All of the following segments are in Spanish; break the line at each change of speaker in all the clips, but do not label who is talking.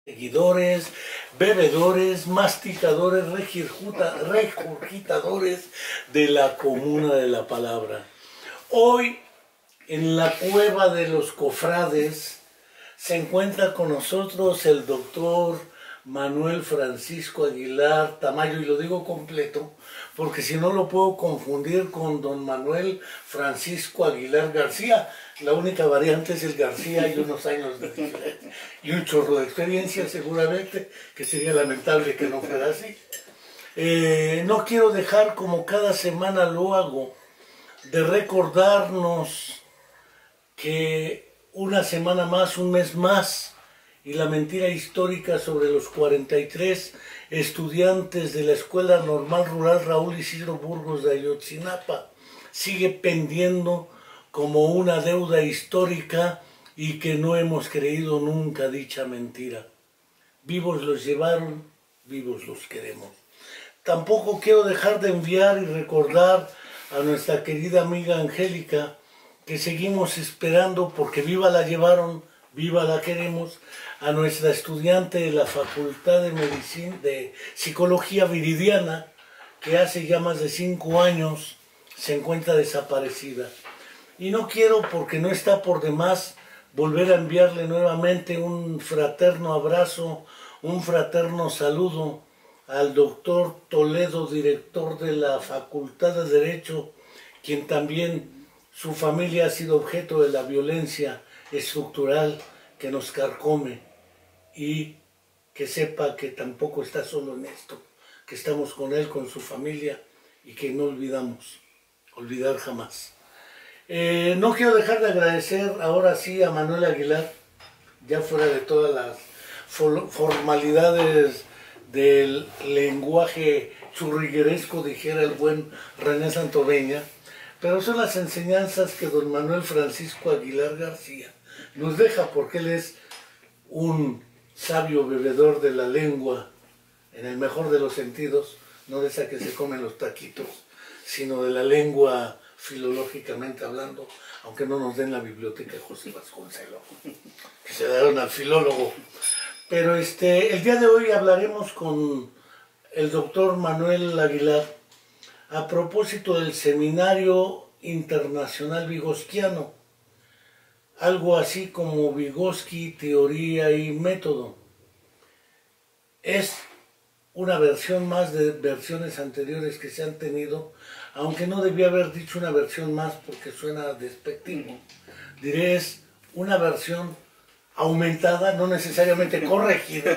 Seguidores, bebedores, masticadores, regurgitadores de la comuna de la palabra. Hoy, en la cueva de los cofrades, se encuentra con nosotros el doctor Manuel Francisco Aguilar Tamayo, y lo digo completo, porque si no lo puedo confundir con don Manuel Francisco Aguilar García. La única variante es el García y unos años de diferencia y un chorro de experiencia seguramente, que sería lamentable que no fuera así. No quiero dejar, como cada semana lo hago, de recordarnos que una semana más, un mes más, y la mentira histórica sobre los 43 estudiantes de la Escuela Normal Rural Raúl Isidro Burgos de Ayotzinapa sigue pendiendo como una deuda histórica, y que no hemos creído nunca dicha mentira. Vivos los llevaron, vivos los queremos. Tampoco quiero dejar de enviar y recordar a nuestra querida amiga Angélica, que seguimos esperando, porque viva la llevaron, viva la queremos, a nuestra estudiante de la Facultad de Medicina, de Psicología Viridiana, que hace ya más de 5 años se encuentra desaparecida. Y no quiero, porque no está por demás, volver a enviarle nuevamente un fraterno abrazo, un fraterno saludo al doctor Toledo, director de la Facultad de Derecho, quien también su familia ha sido objeto de la violencia estructural que nos carcome, y que sepa que tampoco está solo en esto, que estamos con él, con su familia, y que no olvidar jamás. No quiero dejar de agradecer ahora sí a Manuel Aguilar, ya fuera de todas las formalidades del lenguaje churrigueresco, dijera el buen René Santoveña, pero son las enseñanzas que don Manuel Francisco Aguilar García nos deja, porque él es un sabio bebedor de la lengua, en el mejor de los sentidos, no de esa que se comen los taquitos, sino de la lengua filológicamente hablando, aunque no nos den la biblioteca de José Vasconcelos, que se dieron al filólogo. Pero el día de hoy hablaremos con el doctor Manuel Aguilar a propósito del Seminario Internacional Vygotsquiano, algo así como Vygotsky, teoría y método. Es una versión más de versiones anteriores que se han tenido, aunque no debía haber dicho una versión más porque suena despectivo. Diré, es una versión aumentada, no necesariamente corregida.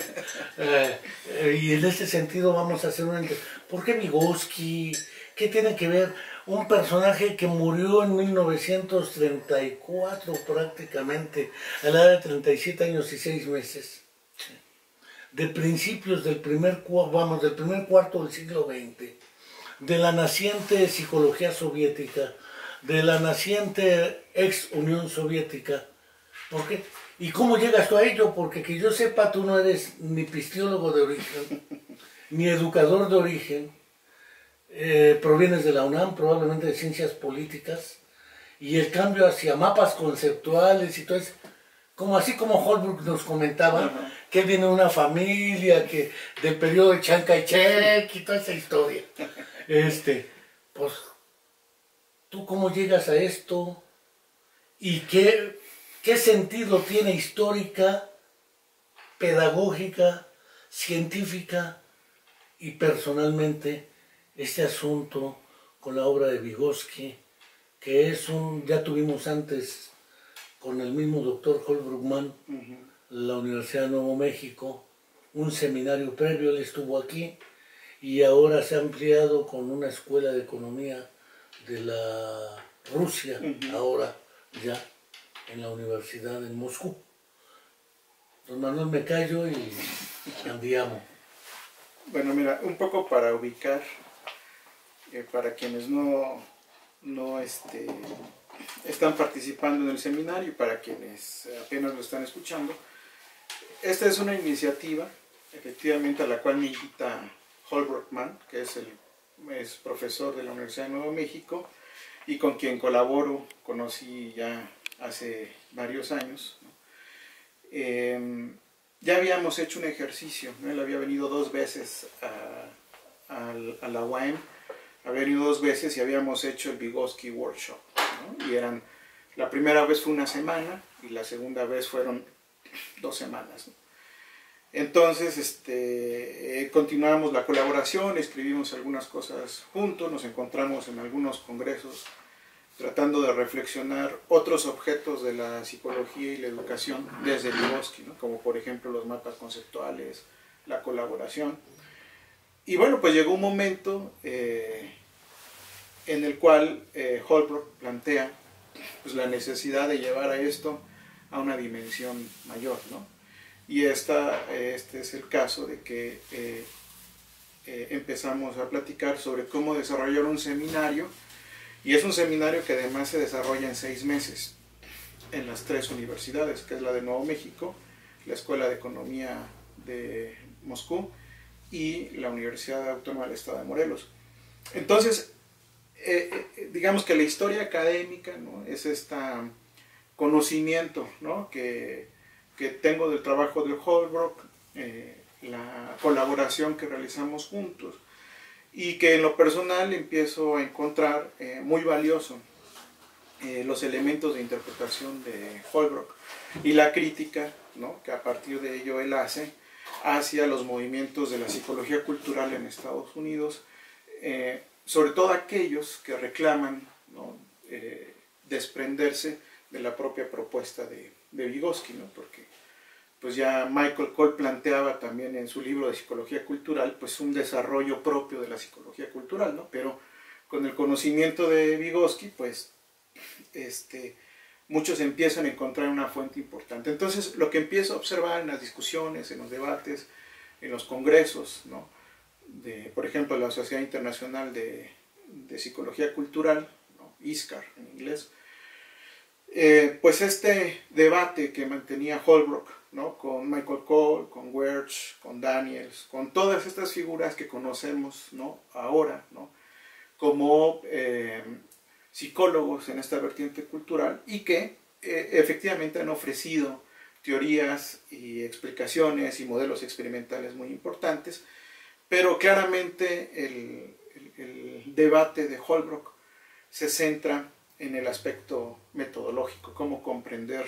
Y en este sentido vamos a hacer una... ¿Por qué Vygotsky? ¿Qué tiene que ver un personaje que murió en 1934 prácticamente, a la edad de 37 años y 6 meses? De principios del primer cuarto del siglo XX, de la naciente psicología soviética, de la naciente ex Unión Soviética. ¿Por qué? ¿Y cómo llegas tú a ello? Porque que yo sepa, tú no eres ni pistiólogo de origen, ni educador de origen, provienes de la UNAM, probablemente de Ciencias Políticas, y el cambio hacia mapas conceptuales y todo eso, así como Holbrook nos comentaba, que él viene de una familia que del periodo de Chiang Kai-shek y toda esa historia. Pues, ¿tú cómo llegas a esto? ¿Y qué sentido tiene histórica, pedagógica, científica y personalmente este asunto con la obra de Vygotsky, que es ya tuvimos antes con el mismo doctor Holbrookman, la Universidad de Nuevo México, un seminario previo, él estuvo aquí, y ahora se ha ampliado con una escuela de economía de la Rusia, ahora ya en la universidad en Moscú. Don Manuel, me callo y andiamo.
Bueno, mira, un poco para ubicar, para quienes no están participando en el seminario y para quienes apenas lo están escuchando. Esta es una iniciativa, efectivamente, a la cual me invita Holbrookman, que es profesor de la Universidad de Nuevo México y con quien colaboro, conocí ya hace varios años, ¿no? ya habíamos hecho un ejercicio, ¿no? Él había venido 2 veces a la UAM, había venido 2 veces y habíamos hecho el Vygotsky Workshop, ¿no? Y la primera vez fue 1 semana y la segunda vez fueron 2 semanas, ¿no? Entonces continuamos la colaboración, escribimos algunas cosas juntos, nos encontramos en algunos congresos tratando de reflexionar otros objetos de la psicología y la educación desde Vygotsky, ¿no? Como por ejemplo los mapas conceptuales, la colaboración. Y bueno, pues llegó un momento en el cual Holbrook plantea pues, la necesidad de llevar a esto a una dimensión mayor, ¿no? Y este es el caso de que empezamos a platicar sobre cómo desarrollar un seminario, y es un seminario que además se desarrolla en 6 meses en las 3 universidades, que es la de Nuevo México, la Escuela de Economía de Moscú y la Universidad Autónoma del Estado de Morelos. Entonces, digamos que la historia académica, ¿no? Es este conocimiento, ¿no? que tengo del trabajo de Holbrook, la colaboración que realizamos juntos, y que en lo personal empiezo a encontrar muy valioso los elementos de interpretación de Holbrook y la crítica, ¿no? Que a partir de ello él hace hacia los movimientos de la psicología cultural en Estados Unidos, sobre todo aquellos que reclaman, ¿no? Desprenderse de la propia propuesta de Vygotsky, ¿no? Porque pues ya Michael Cole planteaba también en su libro de psicología cultural pues un desarrollo propio de la psicología cultural, ¿no? Pero con el conocimiento de Vygotsky pues muchos empiezan a encontrar una fuente importante. Entonces lo que empiezo a observar en las discusiones, en los debates, en los congresos, ¿no? Por ejemplo, la Sociedad Internacional de Psicología Cultural, ¿no? ISCAR en inglés, pues este debate que mantenía Holbrook, ¿no? Con Michael Cole, con Wirtz, con Daniels, con todas estas figuras que conocemos, ¿no? Ahora, ¿no? Como psicólogos en esta vertiente cultural, y que efectivamente han ofrecido teorías y explicaciones y modelos experimentales muy importantes, pero claramente el debate de Holbrook se centra en el aspecto metodológico, cómo comprender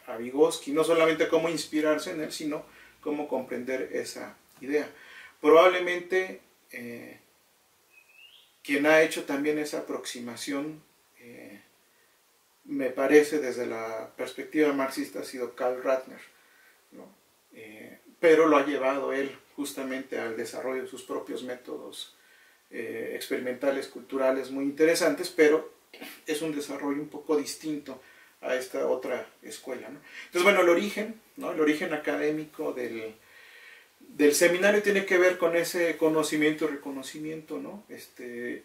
a Vygotsky, no solamente cómo inspirarse en él, sino cómo comprender esa idea. Probablemente quien ha hecho también esa aproximación, me parece desde la perspectiva marxista, ha sido Karl Ratner, ¿no? Pero lo ha llevado él justamente al desarrollo de sus propios métodos experimentales, culturales muy interesantes, pero es un desarrollo un poco distinto a esta otra escuela, ¿no? Entonces, bueno, el origen, ¿no? El origen académico del seminario tiene que ver con ese conocimiento y reconocimiento, ¿no?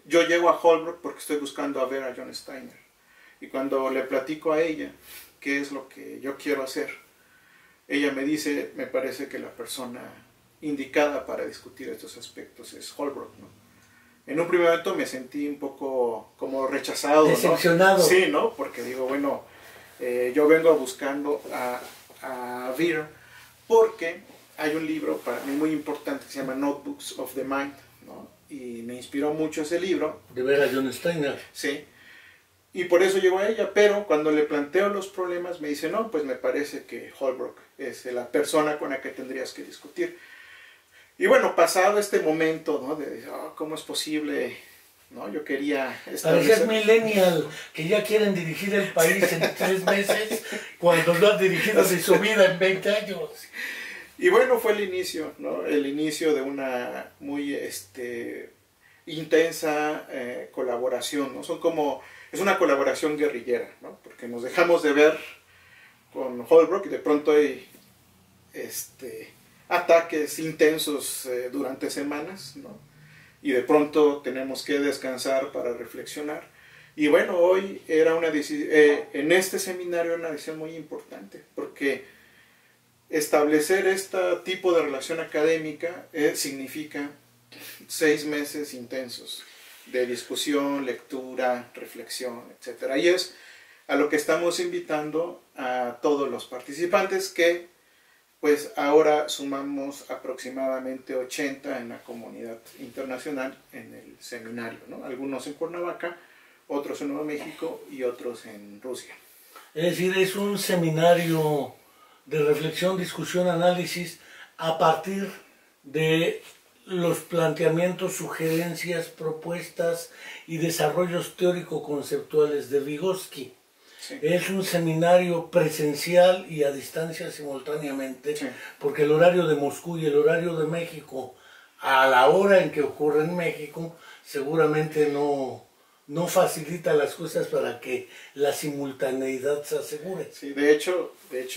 Yo llego a Holbrook porque estoy buscando a ver a John Steiner, y cuando le platico a ella qué es lo que yo quiero hacer, ella me dice, me parece que la persona indicada para discutir estos aspectos es Holbrook, ¿no? En un primer momento me sentí un poco como rechazado,
decepcionado,
¿no? Sí, ¿no? Porque digo, bueno, yo vengo buscando a Veer porque hay un libro para mí muy importante que se llama Notebooks of the Mind, ¿no? Y me inspiró mucho ese libro.
De ver a John Steiner.
Sí. Y por eso llego a ella, pero cuando le planteo los problemas me dice, no, pues me parece que Holbrook es la persona con la que tendrías que discutir. Y bueno, pasado este momento, ¿no? De ¿cómo es posible? ¿No? Yo quería
Pareces millennial, que ya quieren dirigir el país en 3 meses, cuando lo han dirigido de su vida en 20 años.
Y bueno, fue el inicio, ¿no? El inicio de una muy intensa colaboración, ¿no? Es una colaboración guerrillera, ¿no? Porque nos dejamos de ver con Holbrook y de pronto hay ataques intensos durante semanas, ¿no? Y de pronto tenemos que descansar para reflexionar. Y bueno, hoy era en este seminario era una decisión muy importante, porque establecer este tipo de relación académica significa 6 meses intensos de discusión, lectura, reflexión, etc. Y es a lo que estamos invitando a todos los participantes que pues ahora sumamos aproximadamente 80 en la comunidad internacional en el seminario, ¿no? Algunos en Cuernavaca, otros en Nuevo México y otros en Rusia.
Es decir, es un seminario de reflexión, discusión, análisis a partir de los planteamientos, sugerencias, propuestas y desarrollos teórico-conceptuales de Vygotsky.
Sí.
Es un seminario presencial y a distancia simultáneamente,
Sí.
porque el horario de Moscú y el horario de México, a la hora en que ocurre en México, seguramente no facilita las cosas para que la simultaneidad se asegure.
Sí, de hecho,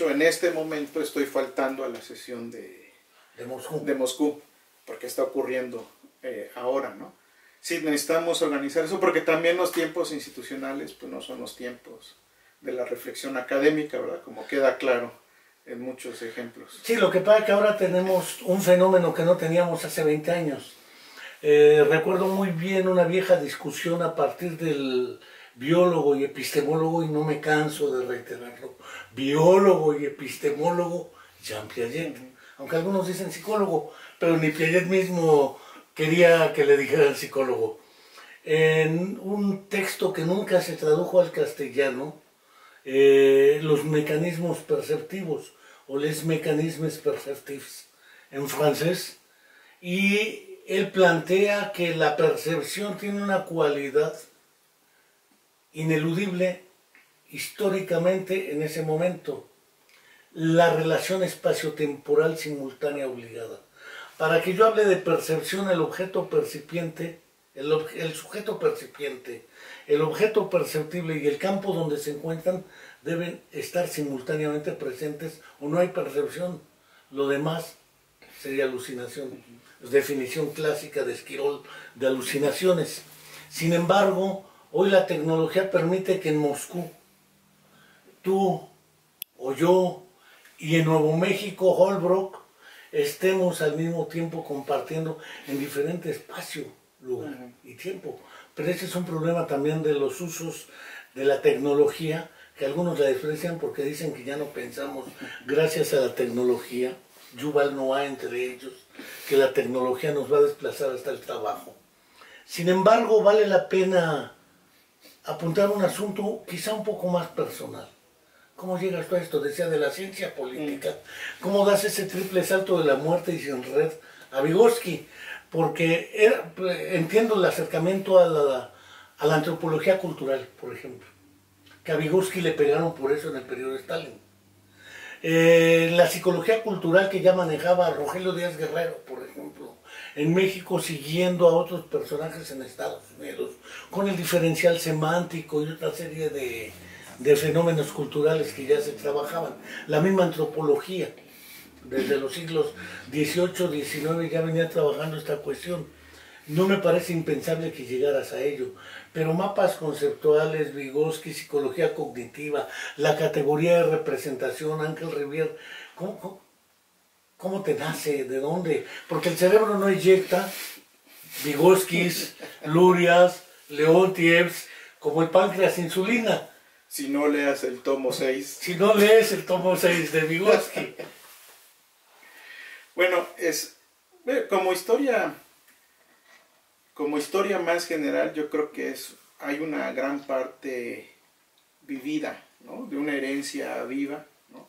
en este momento estoy faltando a la sesión de Moscú, porque está ocurriendo ahora, ¿no? Sí, necesitamos organizar eso, porque también los tiempos institucionales pues no son los tiempos de la reflexión académica, ¿verdad? Como queda claro en muchos ejemplos.
Sí, lo que pasa es que ahora tenemos un fenómeno que no teníamos hace 20 años. Recuerdo muy bien una vieja discusión a partir del biólogo y epistemólogo, y no me canso de reiterarlo, biólogo y epistemólogo Jean Piaget. Aunque algunos dicen psicólogo, pero ni Piaget mismo quería que le dijeran psicólogo. En un texto que nunca se tradujo al castellano, los mecanismos perceptivos, o les mécanismes perceptifs en francés, y él plantea que la percepción tiene una cualidad ineludible históricamente en ese momento: la relación espaciotemporal simultánea obligada. Para que yo hable de percepción, el objeto percipiente, el sujeto percipiente, el objeto perceptible y el campo donde se encuentran deben estar simultáneamente presentes, o no hay percepción. Lo demás sería alucinación. Es definición clásica de Esquirol de alucinaciones. Sin embargo, hoy la tecnología permite que en Moscú, tú o yo, y en Nuevo México, Holbrook, estemos al mismo tiempo compartiendo en diferente espacio, lugar y tiempo. Pero ese es un problema también de los usos de la tecnología, que algunos la desprecian porque dicen que ya no pensamos gracias a la tecnología. Yuval Noah entre ellos, que la tecnología nos va a desplazar hasta el trabajo. Sin embargo, vale la pena apuntar un asunto quizá un poco más personal. ¿Cómo llegas tú a esto? Decía, de la ciencia política. ¿Cómo das ese triple salto de la muerte y sin red a Vygotsky? Porque entiendo el acercamiento a la antropología cultural, por ejemplo, que a Vygotsky le pegaron por eso en el periodo de Stalin. La psicología cultural que ya manejaba Rogelio Díaz Guerrero, por ejemplo, en México, siguiendo a otros personajes en Estados Unidos, con el diferencial semántico y otra serie de fenómenos culturales que ya se trabajaban. La misma antropología, desde los siglos XVIII, XIX ya venía trabajando esta cuestión. No me parece impensable que llegaras a ello, pero mapas conceptuales, Vygotsky, psicología cognitiva, la categoría de representación, Ángel Rivière, ¿cómo te nace? ¿De dónde? Porque el cerebro no eyecta Vygotskis, Lurias, Leontievs, como el páncreas insulina.
Si no leas el tomo 6.
Si no lees el tomo 6 de Vygotsky.
Bueno, como historia más general, yo creo que hay una gran parte vivida, ¿no? De una herencia viva, ¿no?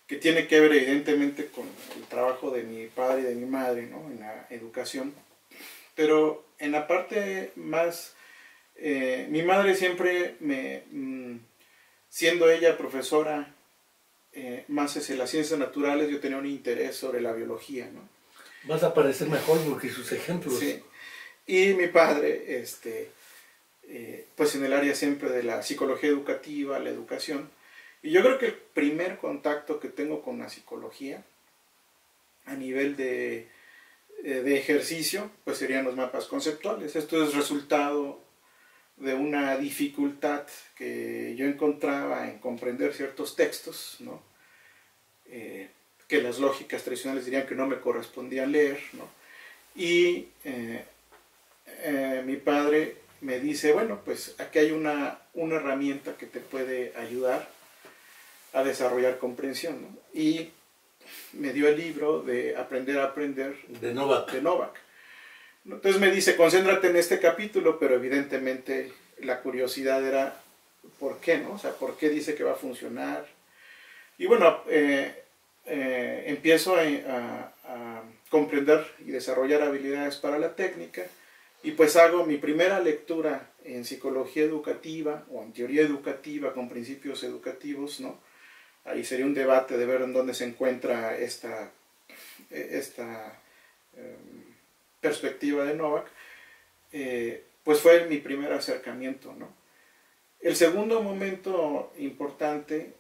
Que tiene que ver evidentemente con el trabajo de mi padre y de mi madre, ¿no? En la educación. Pero en la parte más... mi madre siempre siendo ella profesora más hacia las ciencias naturales, yo tenía un interés sobre la biología, ¿no?
Vas a parecer mejor porque sus ejemplos.
Sí. Y mi padre, pues en el área siempre de la psicología educativa, la educación. Y yo creo que el primer contacto que tengo con la psicología a nivel de ejercicio, pues serían los mapas conceptuales. Esto es resultado de una dificultad que yo encontraba en comprender ciertos textos, ¿no? Que las lógicas tradicionales dirían que no me correspondía leer, ¿no? Y mi padre me dice, bueno, pues aquí hay una herramienta que te puede ayudar a desarrollar comprensión, ¿no? Y me dio el libro de Aprender a Aprender
De Novak.
de Novak. Entonces me dice, concéntrate en este capítulo, pero evidentemente la curiosidad era, ¿por qué, no? O sea, ¿por qué dice que va a funcionar? Y bueno, empiezo a comprender y desarrollar habilidades para la técnica, y pues hago mi primera lectura en psicología educativa o en teoría educativa con principios educativos, ¿no? Ahí sería un debate de ver en dónde se encuentra esta perspectiva de Novak. Pues fue mi primer acercamiento, ¿no? El segundo momento importante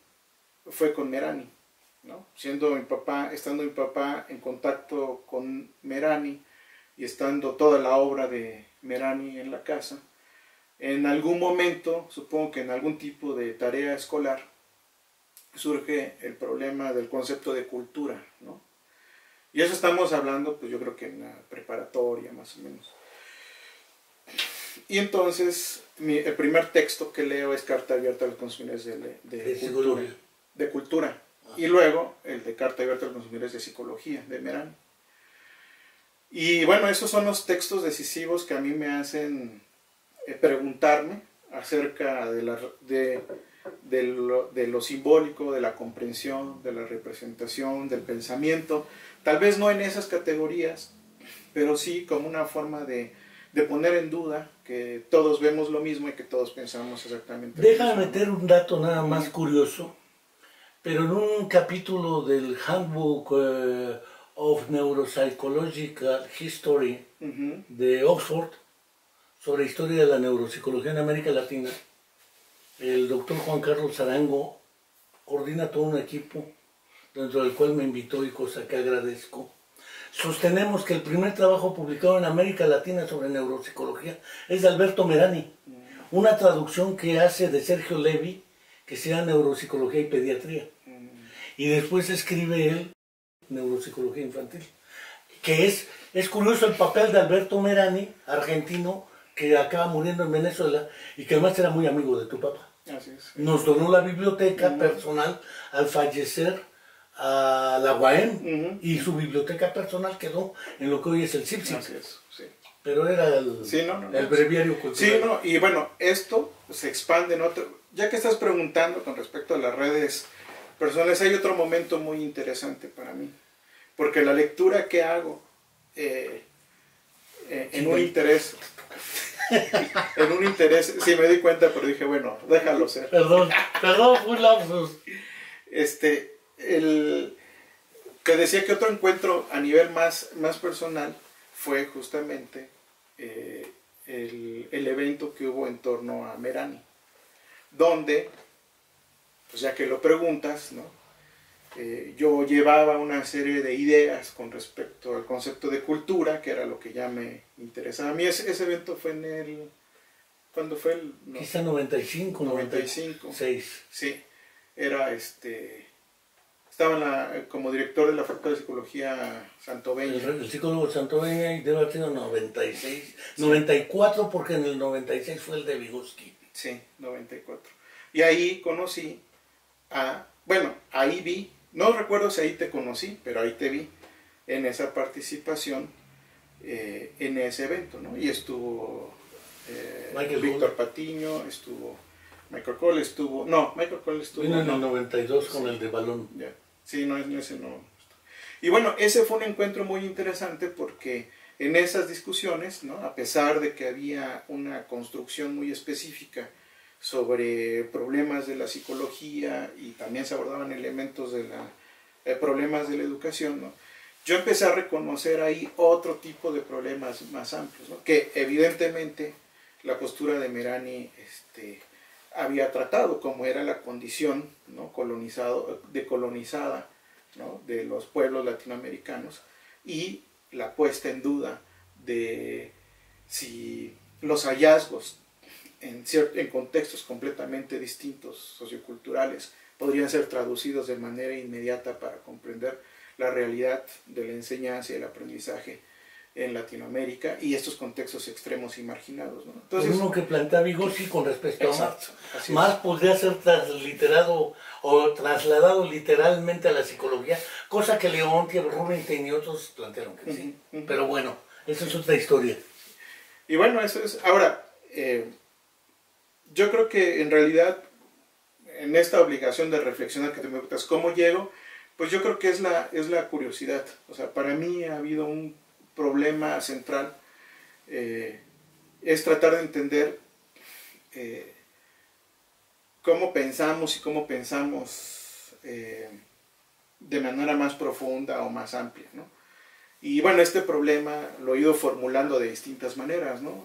fue con Merani, ¿no? Estando mi papá en contacto con Merani y estando toda la obra de Merani en la casa, en algún momento, supongo que en algún tipo de tarea escolar, surge el problema del concepto de cultura, ¿no? Y eso estamos hablando, pues yo creo que en la preparatoria más o menos. Y entonces, el primer texto que leo es Carta Abierta a los Consumidores de Cultura. Y luego el de Carta Abierta a los Consumidores de Psicología, de Merani. Y bueno, esos son los textos decisivos que a mí me hacen preguntarme acerca de lo simbólico, de la comprensión, de la representación, del pensamiento. Tal vez no en esas categorías, pero sí como una forma de poner en duda que todos vemos lo mismo y que todos pensamos exactamente lo mismo.
Déjame meter un dato nada más curioso, pero en un capítulo del Handbook of Neuropsychological History de Oxford, sobre historia de la neuropsicología en América Latina, el doctor Juan Carlos Arango coordina todo un equipo dentro del cual me invitó, y cosa que agradezco. Sostenemos que el primer trabajo publicado en América Latina sobre neuropsicología es de Alberto Merani, una traducción que hace de Sergio Levi, que sea Neuropsicología y Pediatría. Y después escribe él Neuropsicología Infantil. Que es curioso el papel de Alberto Merani, argentino, que acaba muriendo en Venezuela y que además era muy amigo de tu papá.
Así es.
Nos donó la biblioteca personal al fallecer a la UAM, y su biblioteca personal quedó en lo que hoy es el CIPSI.
Así es, sí.
Pero era el breviario cultural.
Sí, no, y bueno, esto se expande en otro... Ya que estás preguntando con respecto a las redes personales, hay otro momento muy interesante para mí. Porque la lectura que hago en un interés... en un interés, sí me di cuenta, pero dije, bueno, déjalo ser.
Perdón, fue un lapsus.
Te decía que otro encuentro a nivel más personal fue justamente el evento que hubo en torno a Merani, donde, pues ya que lo preguntas, ¿no? Yo llevaba una serie de ideas con respecto al concepto de cultura, que era lo que ya me interesaba. A mí ese evento fue en el... ¿Cuándo fue el...? No,
quizá 95,
96. Sí, era estaba como director de la Facultad de Psicología Santoveña.
El psicólogo Santoveña, y debe haber sido 96, sí. 94, porque en el 96 fue el de Vygotsky.
Sí, 94. Y ahí conocí bueno, ahí vi, no recuerdo si ahí te conocí, pero ahí te vi en esa participación en ese evento, ¿no? Y estuvo Víctor Patiño, estuvo Michael Cole, estuvo... No, Michael Cole estuvo...
Vino en el 92 con el de balón.
Ya. Sí, no, ese no. Y bueno, ese fue un encuentro muy interesante porque en esas discusiones, ¿no? A pesar de que había una construcción muy específica sobre problemas de la psicología y también se abordaban elementos de problemas de la educación, ¿no? Yo empecé a reconocer ahí otro tipo de problemas más amplios, ¿no? Que evidentemente la postura de Merani había tratado, como era la condición, ¿no? decolonizada, ¿no? De los pueblos latinoamericanos, y la puesta en duda de si los hallazgos en contextos completamente distintos, socioculturales, podrían ser traducidos de manera inmediata para comprender la realidad de la enseñanza y el aprendizaje en Latinoamérica y estos contextos extremos y marginados, ¿no? Entonces,
uno que plantea Vygotsky con respecto a Marx. Marx podría ser transliterado o trasladado literalmente a la psicología, cosa que Leontief, Rubinstein y otros plantearon que sí. Pero bueno, esa es otra historia.
Y bueno, eso es. Ahora, yo creo que en realidad, en esta obligación de reflexionar que te me preguntas, ¿cómo llego? Pues yo creo que es la curiosidad. O sea, para mí ha habido un problema central, es tratar de entender cómo pensamos y cómo pensamos de manera más profunda o más amplia, ¿no? Y bueno, este problema lo he ido formulando de distintas maneras, ¿no?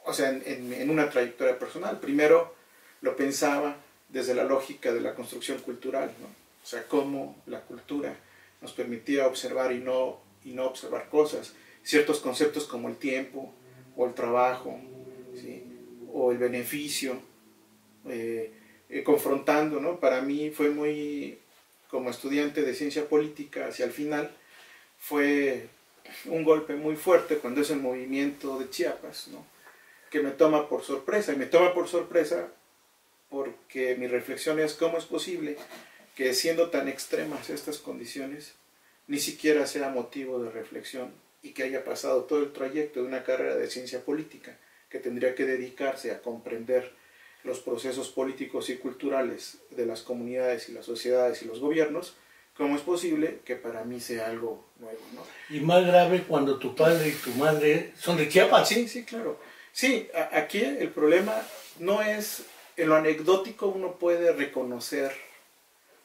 O sea, en una trayectoria personal. Primero lo pensaba desde la lógica de la construcción cultural, ¿no? O sea, cómo la cultura nos permitía observar y no observar cosas, ciertos conceptos como el tiempo, o el trabajo, ¿sí? O el beneficio, confrontando, ¿no? Para mí fue muy, como estudiante de ciencia política, hacia el final, fue un golpe muy fuerte cuando es el movimiento de Chiapas, ¿no? Que me toma por sorpresa, y me toma por sorpresa porque mi reflexión es cómo es posible que siendo tan extremas estas condiciones, ni siquiera sea motivo de reflexión y que haya pasado todo el trayecto de una carrera de ciencia política que tendría que dedicarse a comprender los procesos políticos y culturales de las comunidades y las sociedades y los gobiernos. ¿Cómo es posible que para mí sea algo nuevo, ¿no?
Y más grave cuando tu padre y tu madre son de Chiapas.
Sí, sí, claro. Sí, aquí el problema no es, en lo anecdótico uno puede reconocer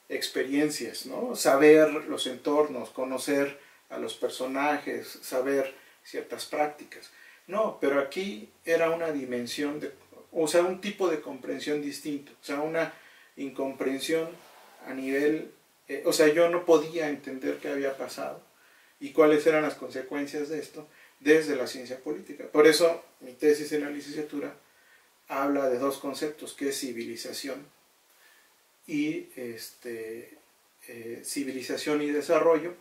experiencias, ¿no? Saber los entornos, conocer a los personajes, saber ciertas prácticas. No, pero aquí era una dimensión, o sea, un tipo de comprensión distinto, o sea, una incomprensión a nivel, o sea, yo no podía entender qué había pasado y cuáles eran las consecuencias de esto desde la ciencia política. Por eso mi tesis en la licenciatura habla de dos conceptos, que es civilización y civilización y desarrollo,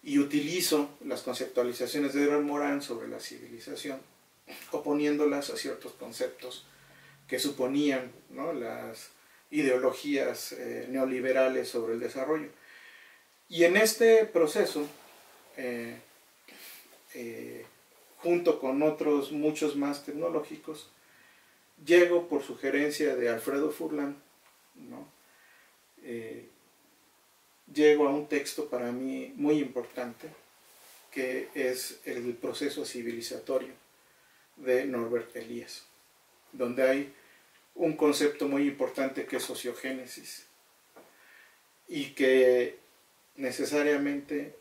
y utilizo las conceptualizaciones de Edward Morin sobre la civilización, oponiéndolas a ciertos conceptos que suponían, ¿no?, las ideologías neoliberales sobre el desarrollo. Y en este proceso, junto con otros muchos más tecnológicos, llego por sugerencia de Alfredo Furlan, ¿no? Llego a un texto para mí muy importante, que es el proceso civilizatorio de Norbert Elias, donde hay un concepto muy importante que es sociogénesis, y que necesariamente,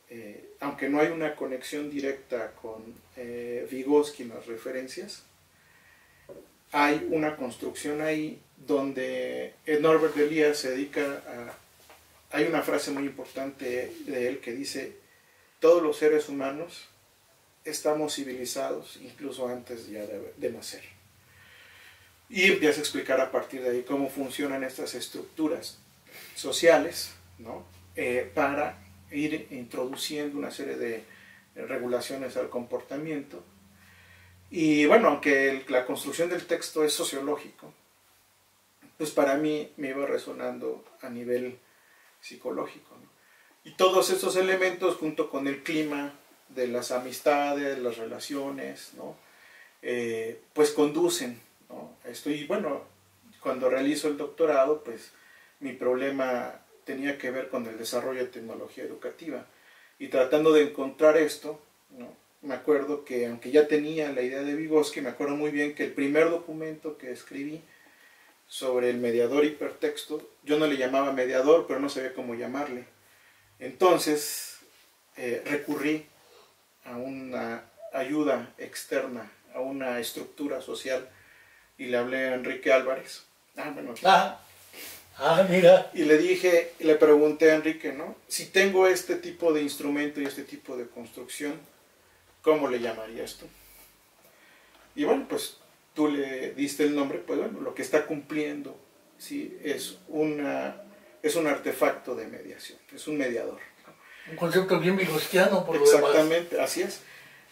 aunque no hay una conexión directa con Vygotsky en las referencias, hay una construcción ahí donde Norbert Elias se dedica a... Hay una frase muy importante de él que dice: todos los seres humanos estamos civilizados incluso antes ya de nacer. Y empieza a explicar a partir de ahí cómo funcionan estas estructuras sociales, ¿no? Para ir introduciendo una serie de regulaciones al comportamiento. Y bueno, aunque la construcción del texto es sociológico, pues para mí me iba resonando a nivel psicológico, ¿no? Y todos estos elementos, junto con el clima de las amistades, las relaciones, ¿no?, pues conducen, ¿no?, a esto. Y bueno, cuando realizo el doctorado, pues mi problema tenía que ver con el desarrollo de tecnología educativa, y tratando de encontrar esto, ¿no?, me acuerdo que, aunque ya tenía la idea de Vygotsky, me acuerdo muy bien que el primer documento que escribí sobre el mediador hipertexto, yo no le llamaba mediador, pero no sabía cómo llamarle. Entonces recurrí a una ayuda externa, a una estructura social, y le hablé a Enrique Álvarez.
Mira.
Y le dije, le pregunté a Enrique, ¿no?, si tengo este tipo de instrumento y este tipo de construcción, ¿cómo le llamarías tú? Y bueno, pues tú le diste el nombre, pues bueno, lo que está cumpliendo, ¿sí?, es un artefacto de mediación, es un mediador, ¿no?
Un concepto bien vigosquiano, por lo demás.
Exactamente, así es.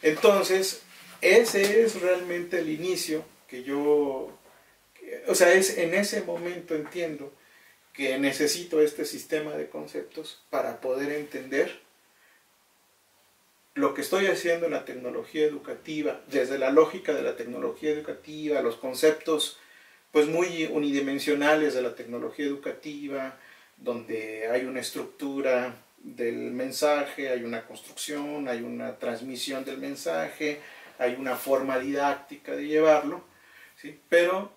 Entonces, ese es realmente el inicio que yo, o sea, es en ese momento entiendo que necesito este sistema de conceptos para poder entender lo que estoy haciendo en la tecnología educativa, desde la lógica de la tecnología educativa, los conceptos pues muy unidimensionales de la tecnología educativa, donde hay una estructura del mensaje, hay una construcción, hay una transmisión del mensaje, hay una forma didáctica de llevarlo, ¿sí? Pero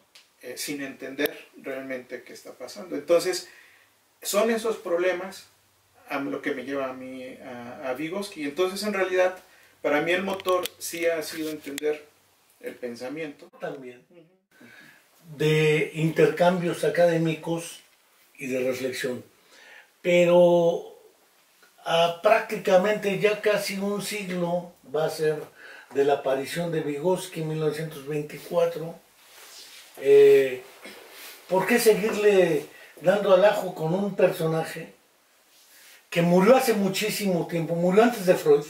sin entender realmente qué está pasando. Entonces, son esos problemas lo que me lleva a mí a Vygotsky. Entonces, en realidad, para mí el motor sí ha sido entender el pensamiento.
También de intercambios académicos y de reflexión. Pero prácticamente ya casi un siglo va a ser de la aparición de Vygotsky en 1924. ¿Por qué seguirle dando al ajo con un personaje que murió hace muchísimo tiempo? Murió antes de Freud,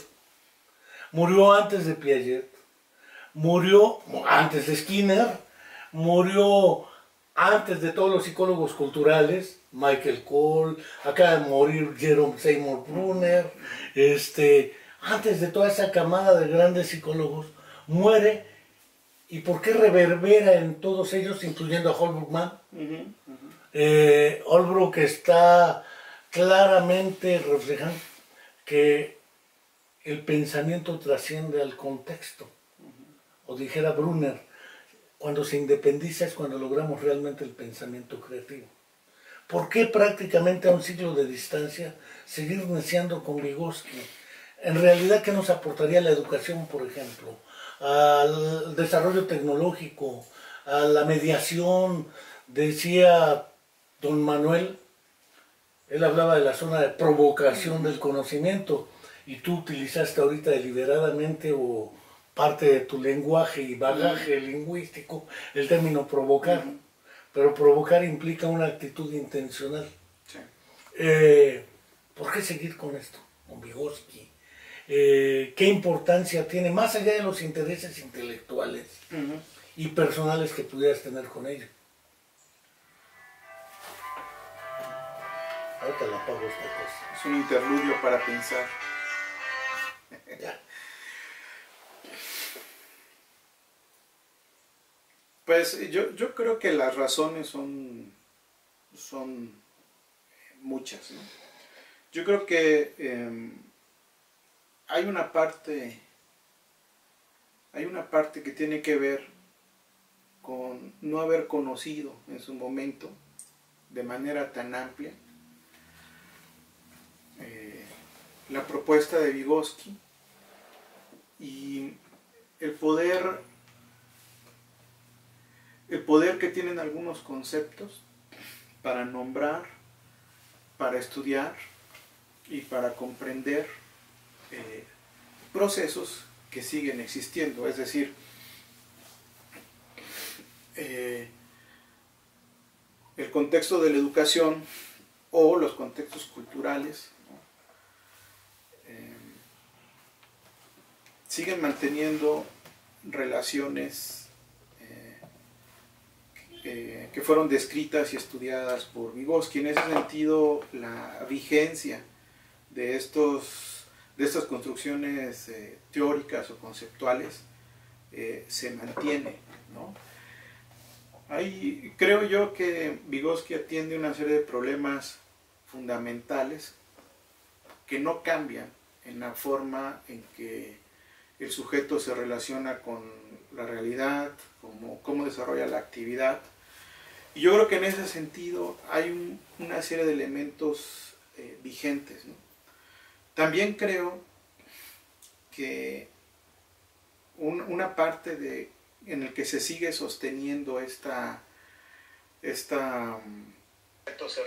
murió antes de Piaget, murió antes de Skinner, murió antes de todos los psicólogos culturales, Michael Cole, acaba de morir Jerome Seymour Brunner, antes de toda esa camada de grandes psicólogos, muere. ¿Y por qué reverbera en todos ellos, incluyendo a Holbrook Mann? Holbrook está claramente reflejando que el pensamiento trasciende al contexto. O dijera Brunner, cuando se independiza es cuando logramos realmente el pensamiento creativo. ¿Por qué prácticamente a un siglo de distancia seguir neciando con Vygotsky? En realidad, ¿qué nos aportaría la educación, por ejemplo? Al desarrollo tecnológico, a la mediación. Decía don Manuel, él hablaba de la zona de provocación del conocimiento, y tú utilizaste ahorita deliberadamente o parte de tu lenguaje y bagaje lingüístico el término provocar, pero provocar implica una actitud intencional.
Sí.
¿Por qué seguir con esto, con Vygotsky? ¿Qué importancia tiene, más allá de los intereses intelectuales y personales que pudieras tener con ello? Ahorita la apago esta cosa.
Es un interludio para pensar.
Ya.
Pues yo creo que las razones son muchas, ¿no? Yo creo que hay una parte que tiene que ver con no haber conocido en su momento de manera tan amplia la propuesta de Vygotsky y el poder que tienen algunos conceptos para nombrar, para estudiar y para comprender procesos que siguen existiendo. Es decir, el contexto de la educación o los contextos culturales, ¿no? Siguen manteniendo relaciones que fueron descritas y estudiadas por Vygotsky. En ese sentido, la vigencia de estas construcciones teóricas o conceptuales se mantiene, ¿no? Ahí creo yo que Vygotsky atiende una serie de problemas fundamentales que no cambian en la forma en que el sujeto se relaciona con la realidad, cómo desarrolla la actividad. Y yo creo que en ese sentido hay una serie de elementos vigentes, ¿no? También creo que una parte en el que se sigue sosteniendo esta se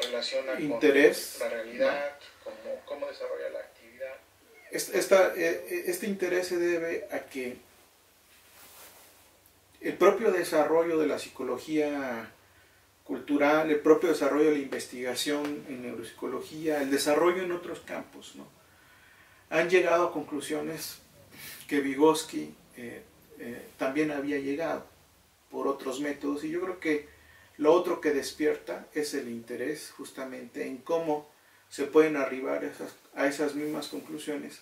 relaciona interés con la realidad, ¿no? cómo desarrolla la actividad. Este interés se debe a que el propio desarrollo de la psicología cultural, el propio desarrollo de la investigación en neuropsicología, el desarrollo en otros campos, ¿no? Han llegado a conclusiones que Vygotsky también había llegado por otros métodos, y yo creo que Lo otro que despierta es el interés justamente en cómo se pueden arribar a esas mismas conclusiones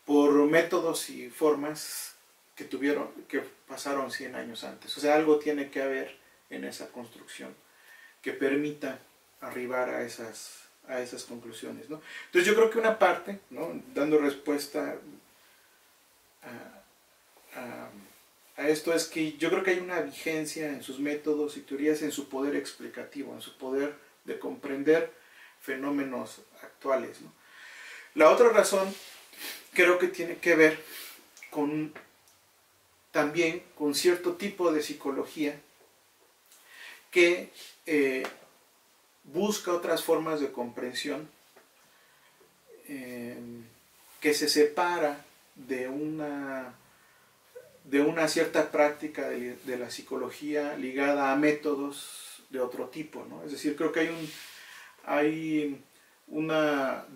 por métodos y formas que pasaron 100 años antes. O sea, algo tiene que haber en esa construcción que permita arribar a esas conclusiones, ¿no? Entonces yo creo que una parte, ¿no?, dando respuesta a esto, es que yo creo que hay una vigencia en sus métodos y teorías, en su poder explicativo, en su poder de comprender fenómenos actuales, ¿no? La otra razón creo que tiene que ver también con cierto tipo de psicología que busca otras formas de comprensión, que se separa de una cierta práctica de la psicología ligada a métodos de otro tipo, ¿no? Es decir, creo que hay un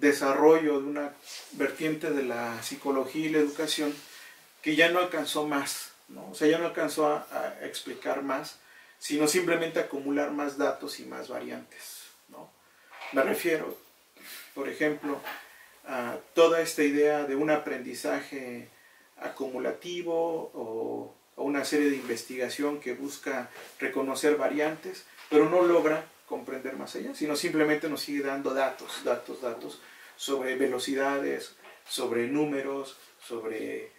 desarrollo de una vertiente de la psicología y la educación que ya no alcanzó más, ¿no? O sea, ya no alcanzó a explicar más, sino simplemente acumular más datos y más variantes, ¿no? Me refiero, por ejemplo, a toda esta idea de un aprendizaje acumulativo o una serie de investigación que busca reconocer variantes, pero no logra comprender más allá, sino simplemente nos sigue dando datos sobre velocidades, sobre números, sobre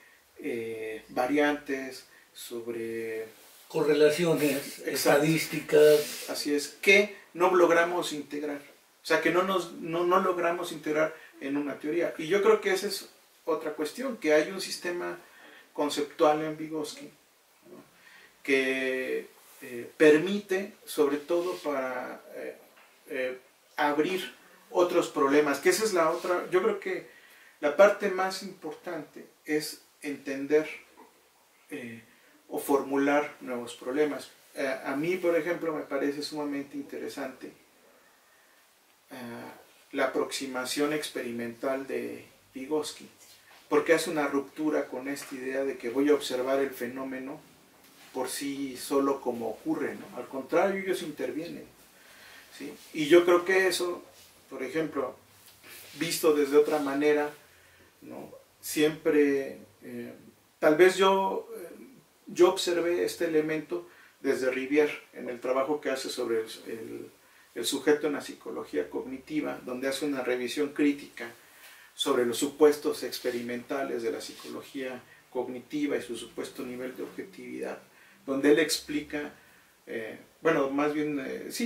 variantes, sobre
correlaciones, estadísticas.
Así es, que no logramos integrar. O sea, que no logramos integrar en una teoría. Y yo creo que esa es otra cuestión, que hay un sistema conceptual en Vygotsky, ¿no?, que permite, sobre todo para abrir otros problemas, que esa es la otra. Yo creo que la parte más importante es entender o formular nuevos problemas. A mí, por ejemplo, me parece sumamente interesante la aproximación experimental de Vygotsky, porque hace una ruptura con esta idea de que voy a observar el fenómeno por sí solo como ocurre, ¿no? Al contrario, ellos intervienen, ¿sí? Y yo creo que eso, por ejemplo, visto desde otra manera, ¿no?, siempre, tal vez yo observé este elemento desde Rivière, en el trabajo que hace sobre el sujeto en la psicología cognitiva, donde hace una revisión crítica sobre los supuestos experimentales de la psicología cognitiva y su supuesto nivel de objetividad, donde él explica,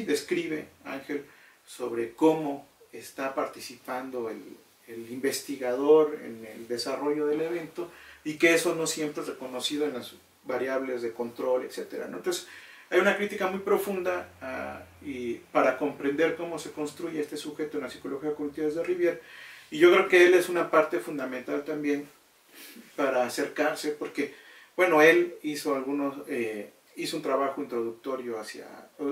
describe, Ángel, sobre cómo está participando el investigador en el desarrollo del evento, y que eso no siempre es reconocido en las variables de control, etc., ¿no? Entonces, hay una crítica muy profunda y para comprender cómo se construye este sujeto en la psicología cognitiva de Rivière, y yo creo que él es una parte fundamental también para acercarse, porque, bueno, él hizo un trabajo introductorio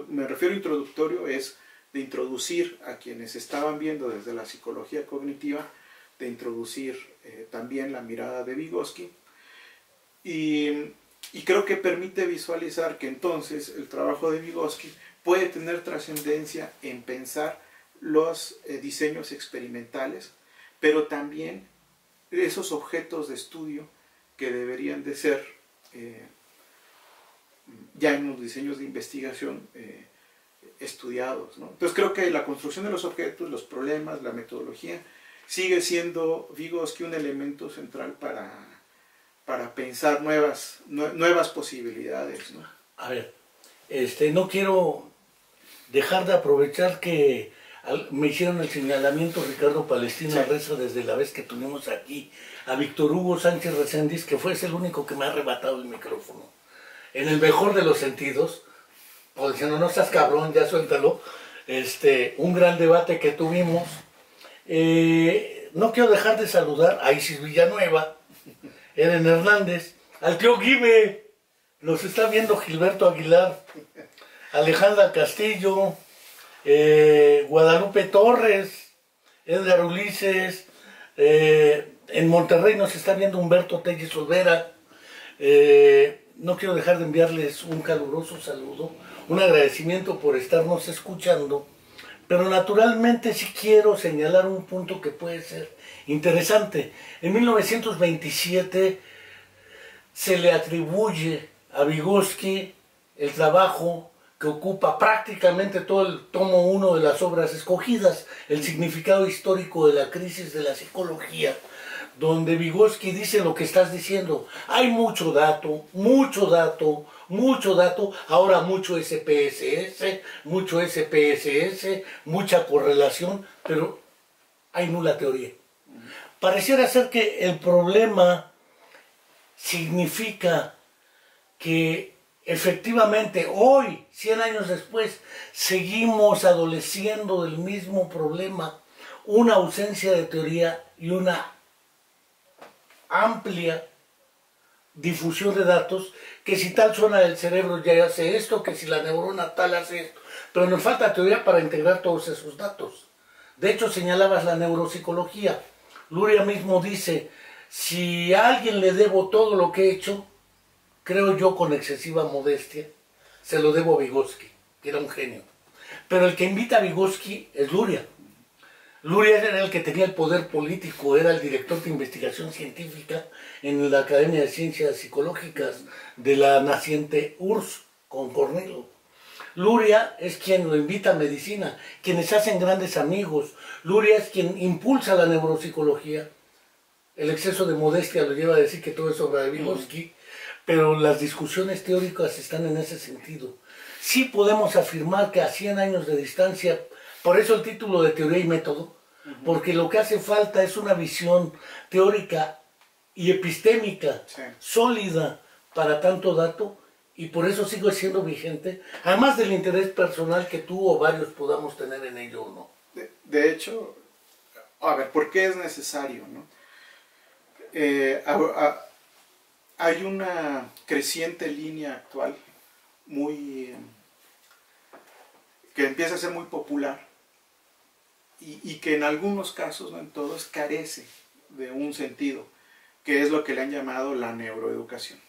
me refiero a introductorio, es de introducir a quienes estaban viendo desde la psicología cognitiva, de introducir también la mirada de Vygotsky, y creo que permite visualizar que entonces el trabajo de Vygotsky puede tener trascendencia en pensar los diseños experimentales, pero también esos objetos de estudio que deberían de ser ya en los diseños de investigación estudiados, ¿no? Entonces creo que la construcción de los objetos, los problemas, la metodología, sigue siendo Vygotsky un elemento central para pensar nuevas posibilidades, ¿no?
A ver, no quiero dejar de aprovechar que me hicieron el señalamiento Ricardo Palestino Reza desde la vez que tuvimos aquí a Víctor Hugo Sánchez Reséndiz, que fue el único que me ha arrebatado el micrófono. En el mejor de los sentidos, o diciendo, no seas cabrón, ya suéltalo. Un gran debate que tuvimos. No quiero dejar de saludar a Isis Villanueva, Eden Hernández, al tío Guibe, nos está viendo Gilberto Aguilar, Alejandra Castillo, Guadalupe Torres, Edgar Ulises, en Monterrey nos está viendo Humberto Telles Olvera. No quiero dejar de enviarles un caluroso saludo, un agradecimiento por estarnos escuchando, pero naturalmente sí quiero señalar un punto que puede ser interesante. En 1927 se le atribuye a Vygotsky el trabajo que ocupa prácticamente todo el tomo 1 de las obras escogidas, el significado histórico de la crisis de la psicología, donde Vygotsky dice lo que estás diciendo. Hay mucho dato, ahora mucho SPSS, mucha correlación, pero hay nula teoría. Pareciera ser que el problema significa que efectivamente hoy, 100 años después, seguimos adoleciendo del mismo problema, una ausencia de teoría y una amplia difusión de datos, que si tal zona del cerebro ya hace esto, que si la neurona tal hace esto, pero nos falta teoría para integrar todos esos datos. De hecho, señalabas la neuropsicología. Luria mismo dice, si a alguien le debo todo lo que he hecho, creo yo con excesiva modestia, se lo debo a Vygotsky, que era un genio. Pero el que invita a Vygotsky es Luria. Luria era el que tenía el poder político, era el director de investigación científica en la Academia de Ciencias Psicológicas de la naciente URSS con Cornelo. Luria es quien lo invita a medicina, quienes hacen grandes amigos. Luria es quien impulsa la neuropsicología. El exceso de modestia lo lleva a decir que todo es obra de Vygotsky, pero las discusiones teóricas están en ese sentido. Sí podemos afirmar que a 100 años de distancia, por eso el título de Teoría y Método, porque lo que hace falta es una visión teórica y epistémica sólida para tanto dato, y por eso sigo siendo vigente, además del interés personal que tú o varios podamos tener en ello o no.
De hecho, a ver, ¿por qué es necesario, no? Hay una creciente línea actual que empieza a ser muy popular y que en algunos casos, no en todos, carece de un sentido, que es lo que le han llamado la neuroeducación,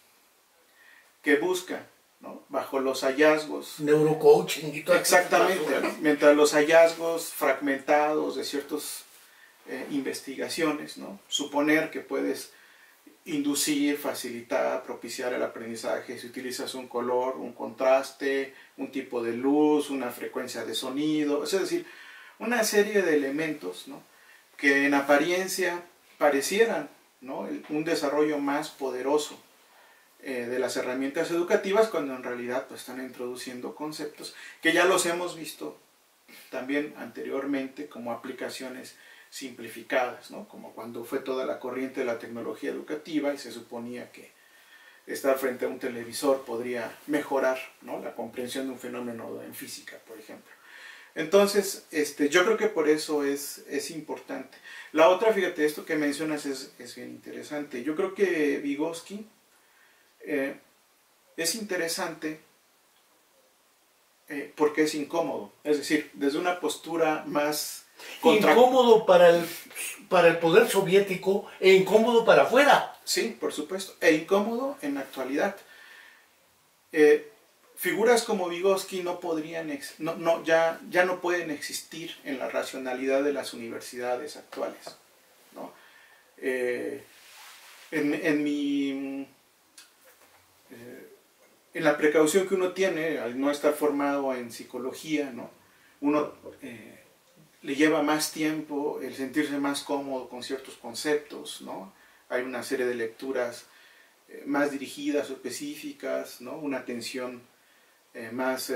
que busca, ¿no?, bajo los hallazgos
neurocoaching y todo.
Exactamente, ¿no?, mientras los hallazgos fragmentados de ciertas investigaciones, ¿no?, suponer que puedes inducir, facilitar, propiciar el aprendizaje si utilizas un color, un contraste, un tipo de luz, una frecuencia de sonido, es decir, una serie de elementos, ¿no?, que en apariencia parecieran, ¿no?, un desarrollo más poderoso de las herramientas educativas, cuando en realidad pues, están introduciendo conceptos que ya los hemos visto también anteriormente como aplicaciones simplificadas, ¿no?, como cuando fue toda la corriente de la tecnología educativa y se suponía que estar frente a un televisor podría mejorar, ¿no?, la comprensión de un fenómeno en física, por ejemplo. Entonces, yo creo que por eso es importante. La otra, fíjate, esto que mencionas es bien interesante. Yo creo que Vygotsky es interesante porque es incómodo, es decir, desde una postura más
incómodo para el poder soviético e incómodo para afuera.
Sí, por supuesto, e incómodo en la actualidad. Figuras como Vygotsky no podrían, ya no pueden existir en la racionalidad de las universidades actuales, ¿no? En la precaución que uno tiene al no estar formado en psicología, ¿no?, uno le lleva más tiempo el sentirse más cómodo con ciertos conceptos, ¿no? Hay una serie de lecturas más dirigidas o específicas, ¿no?, una atención más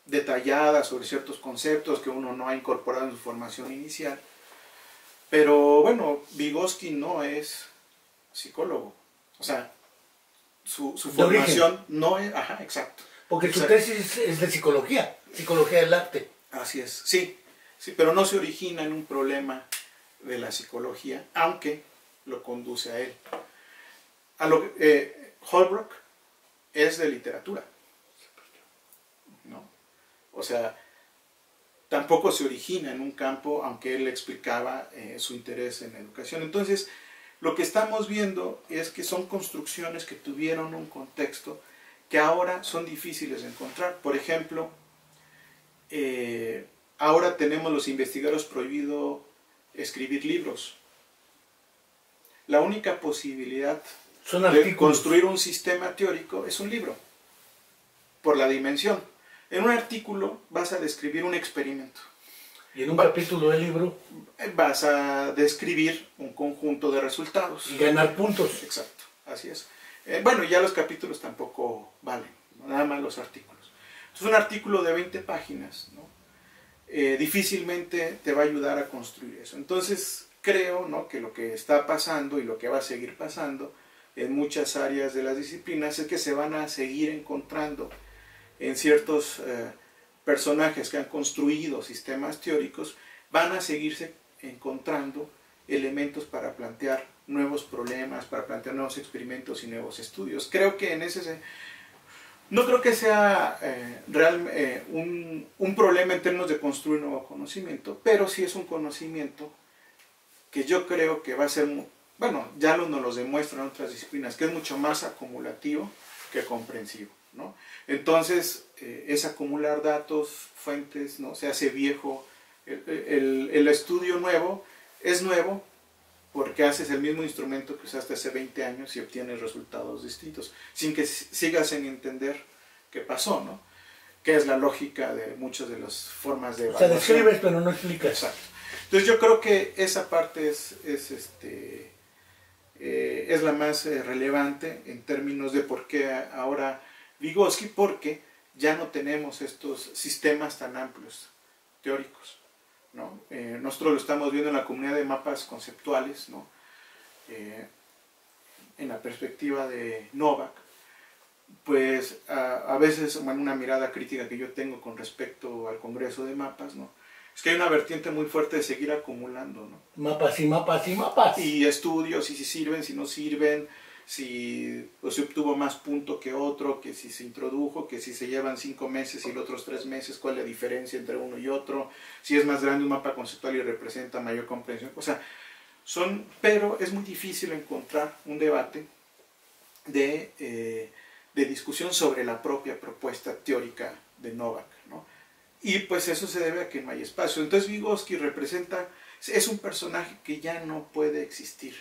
detallada sobre ciertos conceptos que uno no ha incorporado en su formación inicial. Pero bueno, Vygotsky no es psicólogo, o sea, su formación no es... Ajá, exacto.
Porque su tesis es de psicología del arte.
Así es, sí, pero no se origina en un problema de la psicología, aunque lo conduce a él. Holbrook es de literatura, ¿no? O sea, tampoco se origina en un campo, aunque él explicaba su interés en la educación. Entonces, lo que estamos viendo es que son construcciones que tuvieron un contexto que ahora son difíciles de encontrar. Por ejemplo, ahora tenemos los investigadores prohibido escribir libros. La única posibilidad de construir un sistema teórico es un libro, por la dimensión. En un artículo vas a describir un experimento.
Y en un capítulo del libro
vas a describir un conjunto de resultados.
Y ganar puntos.
Exacto, así es. Bueno, ya los capítulos tampoco valen, nada más los artículos. Entonces un artículo de 20 páginas, ¿no? Difícilmente te va a ayudar a construir eso. Entonces creo, ¿no?, que lo que está pasando y lo que va a seguir pasando en muchas áreas de las disciplinas es que se van a seguir encontrando en ciertos personajes que han construido sistemas teóricos, van a seguirse encontrando elementos para plantear nuevos problemas, para plantear nuevos experimentos y nuevos estudios. Creo que en ese... No creo que sea un problema en términos de construir nuevo conocimiento, pero sí es un conocimiento que yo creo que va a ser, bueno, ya nos los demuestran otras disciplinas, que es mucho más acumulativo que comprensivo, ¿no? Entonces, es acumular datos, fuentes, ¿no? Se hace viejo. El estudio nuevo es nuevo porque haces el mismo instrumento que usaste hace 20 años y obtienes resultados distintos, sin que sigas en entender qué pasó, ¿no? Que es la lógica de muchas de las formas de evaluación.
O sea, describes pero no explicas.
Exacto. Entonces yo creo que esa parte es la más relevante en términos de por qué ahora Vygotsky, porque ya no tenemos estos sistemas tan amplios teóricos, ¿no? Nosotros lo estamos viendo en la comunidad de mapas conceptuales, ¿no? En la perspectiva de Novak, pues a veces, bueno, una mirada crítica que yo tengo con respecto al Congreso de Mapas, ¿no?, es que hay una vertiente muy fuerte de seguir acumulando, ¿no?
Mapas y mapas y mapas.
Y estudios, y si sirven, si no sirven, si pues, se obtuvo más punto que otro, que si se introdujo, que si se llevan 5 meses y los otros 3 meses, cuál es la diferencia entre uno y otro, si es más grande un mapa conceptual y representa mayor comprensión. O sea, pero es muy difícil encontrar un debate de discusión sobre la propia propuesta teórica de Novak, ¿no? Y pues eso se debe a que no hay espacio. Entonces Vygotsky es un personaje que ya no puede existir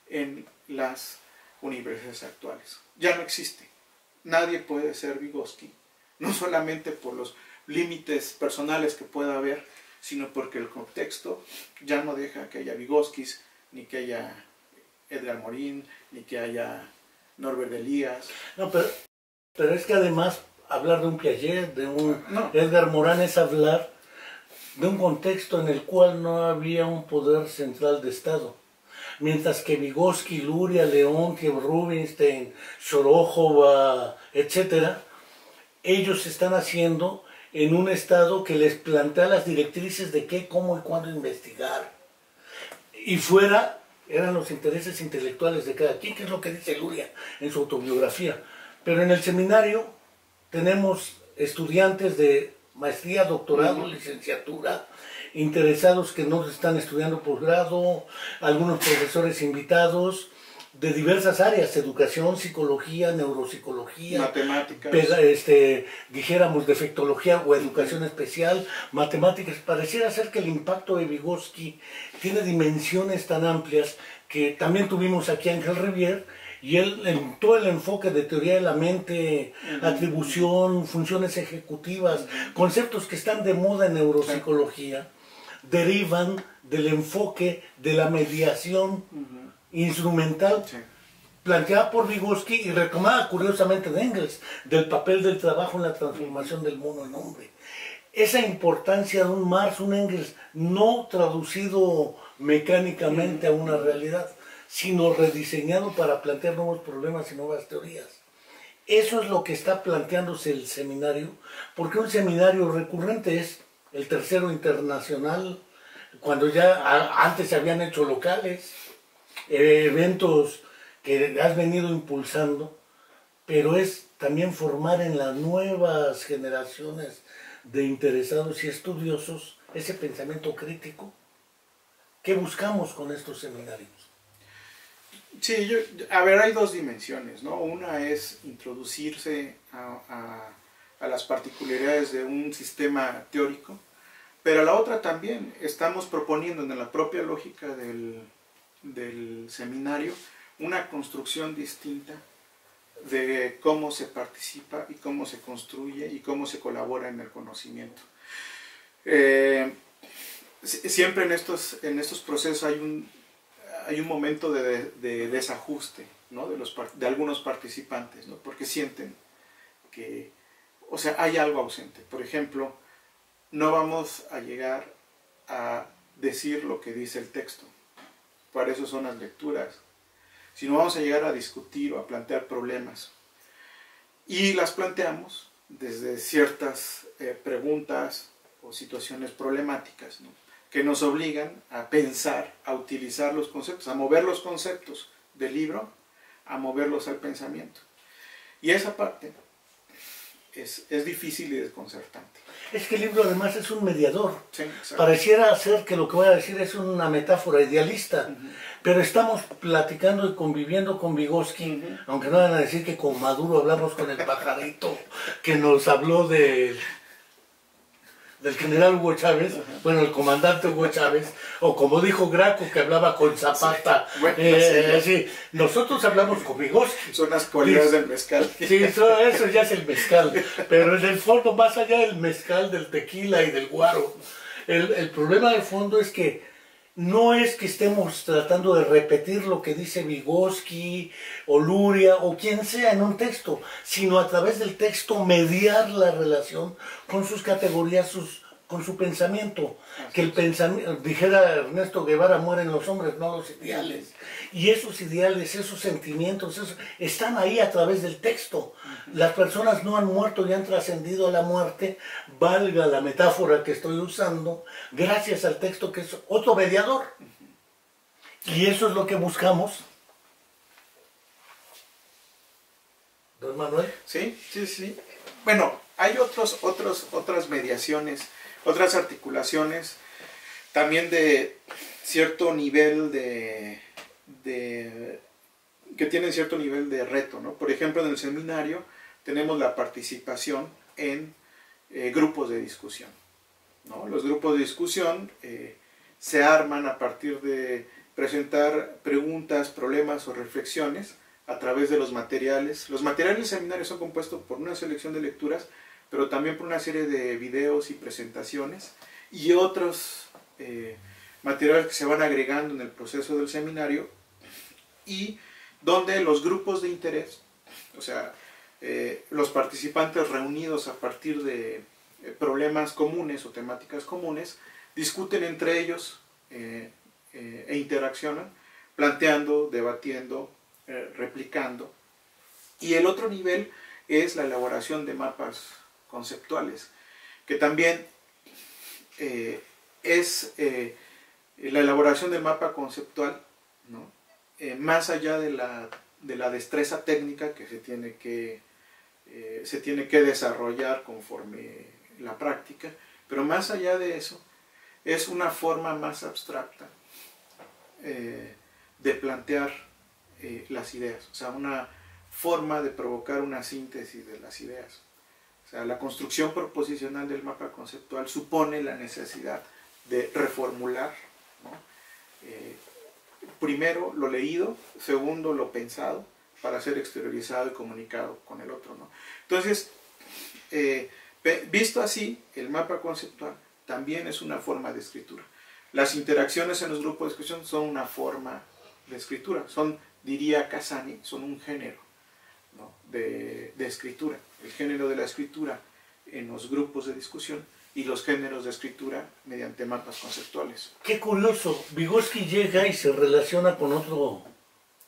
en las universidades actuales. Ya no existe. Nadie puede ser Vygotsky, no solamente por los límites personales que pueda haber, sino porque el contexto ya no deja que haya Vygotskis, ni que haya Edgar Morin, ni que haya Norbert Elias.
No, pero es que además hablar de un Piaget, de un Edgar Morin, es hablar de un contexto en el cual no había un poder central de Estado. Mientras que Vygotsky, Luria, Leontief, Rubinstein, Shorokova, etc., ellos están haciendo en un Estado que les plantea las directrices de qué, cómo y cuándo investigar. Y fuera eran los intereses intelectuales de cada quien, que es lo que dice Luria en su autobiografía. Pero en el seminario tenemos estudiantes de maestría, doctorado, licenciatura, interesados que no están estudiando posgrado, algunos profesores invitados de diversas áreas, educación, psicología, neuropsicología,
matemáticas,
dijéramos defectología o educación especial, matemáticas. Pareciera ser que el impacto de Vygotsky tiene dimensiones tan amplias que también tuvimos aquí a Ángel Rivière, y él, en todo el enfoque de teoría de la mente, atribución, funciones ejecutivas, conceptos que están de moda en neuropsicología, derivan del enfoque de la mediación instrumental planteada por Vygotsky y retomada curiosamente de Engels, del papel del trabajo en la transformación del mono en hombre. Esa importancia de un Marx, un Engels, no traducido mecánicamente a una realidad, sino rediseñado para plantear nuevos problemas y nuevas teorías. Eso es lo que está planteándose el seminario, porque un seminario recurrente es el tercero internacional, cuando ya antes se habían hecho locales, eventos que has venido impulsando, pero es también formar en las nuevas generaciones de interesados y estudiosos ese pensamiento crítico. ¿Qué buscamos con estos seminarios?
Sí, a ver, hay dos dimensiones, ¿no? Una es introducirse a las particularidades de un sistema teórico, pero la otra también estamos proponiendo en la propia lógica del seminario una construcción distinta de cómo se participa y cómo se construye y cómo se colabora en el conocimiento. Siempre en estos procesos hay un momento de desajuste, ¿no? de algunos participantes, ¿no? Porque sienten que, o sea, hay algo ausente. Por ejemplo, no vamos a llegar a decir lo que dice el texto, para eso son las lecturas, sino vamos a llegar a discutir o a plantear problemas. Y las planteamos desde ciertas preguntas o situaciones problemáticas, ¿no? Que nos obligan a pensar, a utilizar los conceptos, a mover los conceptos del libro, a moverlos al pensamiento. Y esa parte es difícil y desconcertante.
Es que el libro además es un mediador.
Sí, exacto.
Pareciera ser que lo que voy a decir es una metáfora idealista, pero estamos platicando y conviviendo con Vygotsky, aunque no van a decir que con Maduro hablamos con el pajarito que nos habló del general Hugo Chávez, bueno, el comandante Hugo Chávez, o como dijo Graco que hablaba con Zapata. Sí, bueno, sí, nosotros hablamos con Vygotsky.
Son las cualidades del mezcal.
Sí, eso ya es el mezcal, pero en el fondo, más allá del mezcal, del tequila y del guaro, el problema de fondo es que no es que estemos tratando de repetir lo que dice Vygotsky o Luria o quien sea en un texto, sino a través del texto mediar la relación con sus categorías, con su pensamiento. Que el pensamiento, dijera Ernesto Guevara, mueren los hombres, no los ideales. Y esos ideales, esos sentimientos, están ahí a través del texto. Las personas no han muerto y han trascendido a la muerte, valga la metáfora que estoy usando, gracias al texto que es otro mediador. Y eso es lo que buscamos. ¿Don Manuel?
Sí, sí, sí. Bueno, hay otras mediaciones, otras articulaciones, también de cierto nivel que tienen cierto nivel de reto, ¿no? Por ejemplo, en el seminario tenemos la participación en grupos de discusión, ¿no? Los grupos de discusión se arman a partir de presentar preguntas, problemas o reflexiones a través de los materiales. Los materiales del seminario son compuestos por una selección de lecturas, pero también por una serie de videos y presentaciones y otros materiales que se van agregando en el proceso del seminario, y donde los grupos de interés, o sea, los participantes reunidos a partir de problemas comunes o temáticas comunes, discuten entre ellos e interaccionan, planteando, debatiendo, replicando. Y el otro nivel es la elaboración de mapas conceptuales, que también es la elaboración del mapa conceptual, ¿no? Más allá de la destreza técnica que se tiene que desarrollar conforme la práctica, pero más allá de eso, es una forma más abstracta de plantear las ideas, o sea, una forma de provocar una síntesis de las ideas. O sea, la construcción proposicional del mapa conceptual supone la necesidad de reformular, ¿no? Primero lo leído, segundo lo pensado, para ser exteriorizado y comunicado con el otro, ¿no? Entonces, visto así, el mapa conceptual también es una forma de escritura. Las interacciones en los grupos de discusión son una forma de escritura, diría Casani, son un género, ¿no? de escritura. El género de la escritura en los grupos de discusión y los géneros de escritura mediante mapas conceptuales.
Qué curioso, Vygotsky llega y se relaciona con otro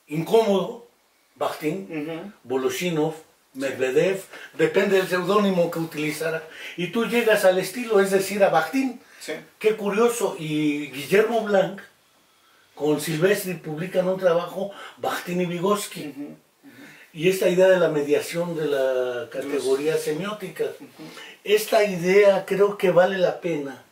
incómodo, Bakhtin, Voloshinov, Medvedev, depende del seudónimo que utilizara, y tú llegas al estilo, es decir, a Bakhtin.
Sí.
Qué curioso, y Guillermo Blanc con Silvestri publican un trabajo, Bakhtin y Vygotsky, y esta idea de la mediación de la categoría semiótica. Esta idea creo que vale la pena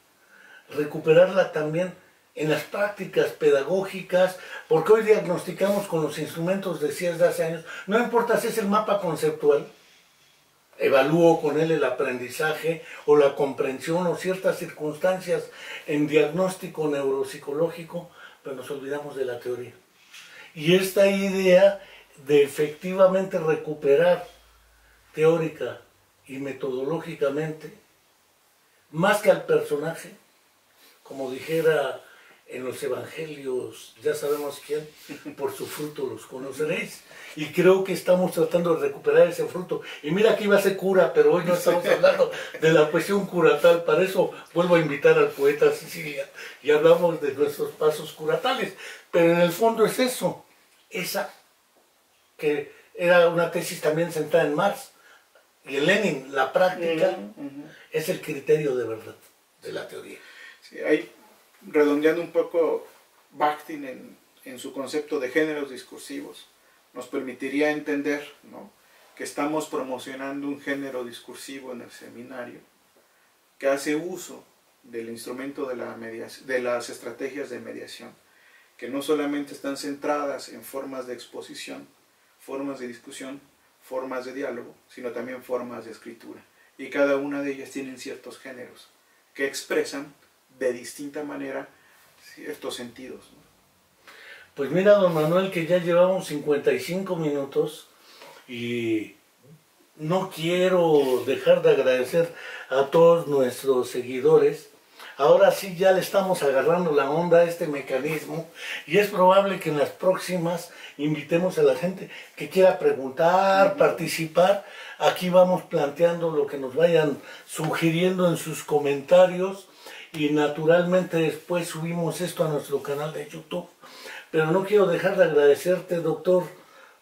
recuperarla también en las prácticas pedagógicas, porque hoy diagnosticamos con los instrumentos, decías, de hace años, no importa si es el mapa conceptual, evalúo con él el aprendizaje o la comprensión o ciertas circunstancias en diagnóstico neuropsicológico, pero nos olvidamos de la teoría. Y esta idea de efectivamente recuperar teórica y metodológicamente, más que al personaje, como dijera en los evangelios, ya sabemos quién, por su fruto los conoceréis. Y creo que estamos tratando de recuperar ese fruto. Y mira que iba a ser cura, pero hoy no estamos hablando de la cuestión curatal. Para eso vuelvo a invitar al poeta Sicilia y hablamos de nuestros pasos curatales. Pero en el fondo es eso, esa que era una tesis también sentada en Marx. Y en Lenin, la práctica es el criterio de verdad de la teoría.
Sí, ahí, redondeando un poco, Bakhtin en su concepto de géneros discursivos nos permitiría entender, ¿no?, que estamos promocionando un género discursivo en el seminario que hace uso del instrumento de las estrategias de mediación, que no solamente están centradas en formas de exposición, formas de discusión, formas de diálogo, sino también formas de escritura. Y cada una de ellas tienen ciertos géneros que expresan de distinta manera ciertos sentidos, ¿no?
Pues mira, don Manuel, que ya llevamos 55 minutos y no quiero dejar de agradecer a todos nuestros seguidores. Ahora sí ya le estamos agarrando la onda a este mecanismo y es probable que en las próximas invitemos a la gente que quiera preguntar, participar. Aquí vamos planteando lo que nos vayan sugiriendo en sus comentarios y naturalmente después subimos esto a nuestro canal de YouTube. Pero no quiero dejar de agradecerte, doctor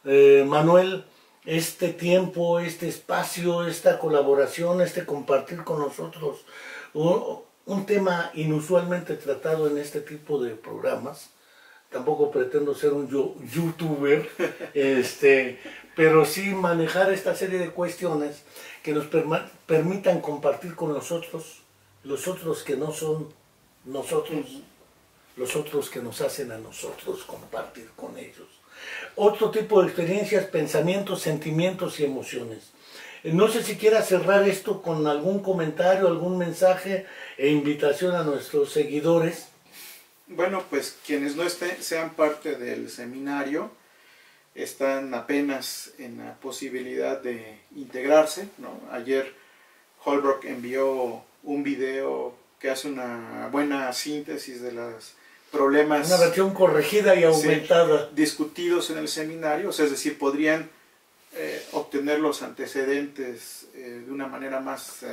Manuel, este tiempo, este espacio, esta colaboración, este compartir con nosotros un tema inusualmente tratado en este tipo de programas. Tampoco pretendo ser un youtuber, pero sí manejar esta serie de cuestiones que nos permitan compartir con nosotros, los otros que no son nosotros, los otros que nos hacen a nosotros compartir con ellos. Otro tipo de experiencias, pensamientos, sentimientos y emociones. No sé si quiera cerrar esto con algún comentario, algún mensaje e invitación a nuestros seguidores.
Bueno, pues quienes no sean parte del seminario están apenas en la posibilidad de integrarse, ¿no? Ayer Holbrook envió un video que hace una buena síntesis de los problemas,
una versión corregida y aumentada,
discutidos en el seminario, o sea, es decir, podrían obtener los antecedentes de una manera más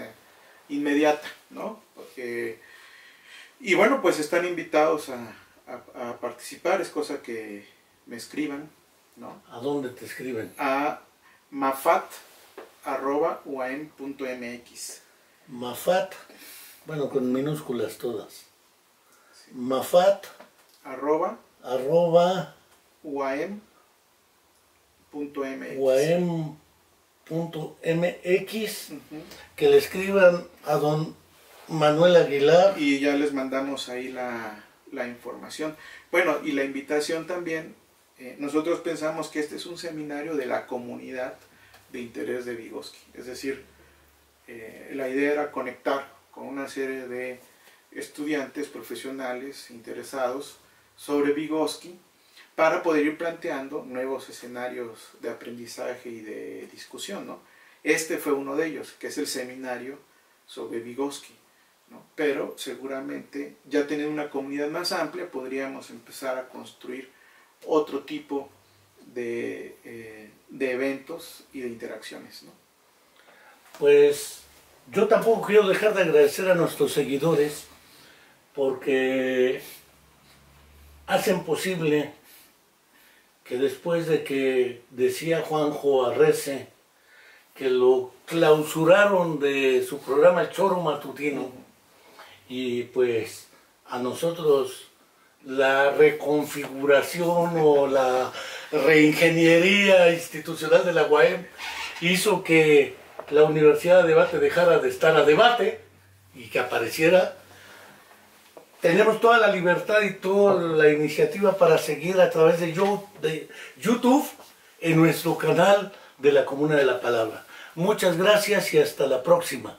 inmediata, ¿no? Y bueno, pues están invitados a participar, es cosa que me escriban, ¿no?
¿A dónde te escriben?
A mafat@uam.mx.
Mafat, bueno, con minúsculas todas. Sí. Mafat
@uam.mx.
UAM.mx, que le escriban a don Manuel Aguilar.
Y ya les mandamos ahí la información. Bueno, y la invitación también, nosotros pensamos que este es un seminario de la comunidad de interés de Vygotsky. Es decir, la idea era conectar con una serie de estudiantes profesionales interesados sobre Vygotsky para poder ir planteando nuevos escenarios de aprendizaje y de discusión, ¿no? Este fue uno de ellos, que es el seminario sobre Vygotsky, ¿no? Pero seguramente ya teniendo una comunidad más amplia podríamos empezar a construir otro tipo de eventos y de interacciones, ¿no?
Pues yo tampoco quiero dejar de agradecer a nuestros seguidores porque hacen posible que después de que decía Juanjo Arrece que lo clausuraron de su programa El Choro Matutino, y pues a nosotros la reconfiguración o la reingeniería institucional de la UAM hizo que la Universidad de Debate dejara de estar a debate y que apareciera tenemos toda la libertad y toda la iniciativa para seguir a través de YouTube en nuestro canal de la Comuna de la Palabra. Muchas gracias y hasta la próxima.